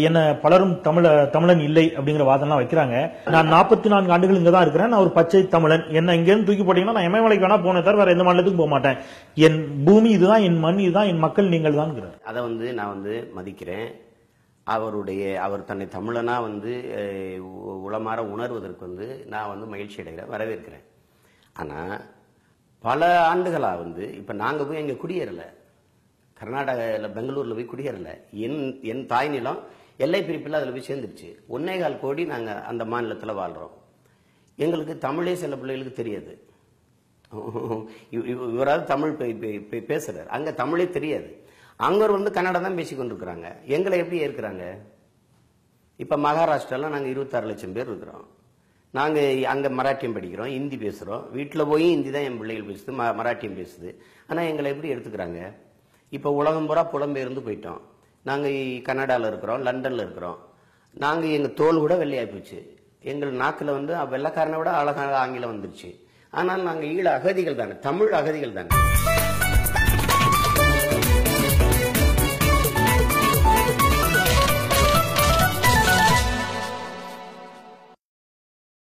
என்ன பலரும் தமிழன் இல்லை அப்படிங்கிற வாதம்லாம் வைக்கிறாங்க. நான் 44 ஆண்டுகள் இங்க தான் இருக்கிறேன். நான் ஒரு பச்சை தமிழன். என்ன இங்க இருந்து தூக்கி போட்டீங்கன்னா நான் இமயமலைக்கு வேணா போனே தவிர வேற எந்த மாநிலத்துக்கும் போக மாட்டேன். என் பூமி இதுதான், என் மண் இதுதான், என் மக்கள் நீங்கள் தான். அதை நான் மதிக்கிறேன். அவர் தன்னை தமிழனா உளமாற உணர்வதற்கு நான் மகிழ்ச்சி அடைகிறேன், வரவேற்கிறேன். ஆனா பல ஆண்டுகளா இப்ப நாங்க போய் எங்க குடியேறல, கர்நாடகாவில் பெங்களூர்ல போய் குடியேறல. என் தாய் நிலம் எல்லை பிரிப்பில் அதுல போய் சேர்ந்துருச்சு. 1.25 கோடி நாங்க அந்த மாநிலத்தில் வாழ்றோம். எங்களுக்கு தமிழே சில பிள்ளைகளுக்கு தெரியாது. இவராது தமிழ் பேசுறாரு, அங்க தமிழே தெரியாது. அங்க கன்னடா தான் பேசி கொண்டிருக்கிறாங்க. எங்களை எப்படி ஏற்கிறாங்க? இப்ப மகாராஷ்டிரால நாங்க 26 லட்சம் பேர் இருக்கிறோம். நாங்க அங்க மராட்டியம் படிக்கிறோம், ஹிந்தி பேசுறோம். வீட்டுல போய் ஹிந்தி தான் என் பிள்ளைகள் பேசுது, மராட்டியம் பேசுது. ஆனா எங்களை எப்படி எடுத்துக்கிறாங்க? இப்ப உலகம் பூரா புலம்பெயர்ந்து போயிட்டோம். நாங்க கனடால இருக்கிறோம், லண்டன்ல இருக்கிறோம். நாங்க எங்க தோல் கூட வெள்ளையாய் போச்சு. எங்கள் நாக்குல வெள்ளக்காரனை விட அழகாக ஆங்கிலம் வந்துருச்சு. ஆனால் நாங்க ஈழ அகதிகள் தானே, தமிழ் அகதிகள் தானே.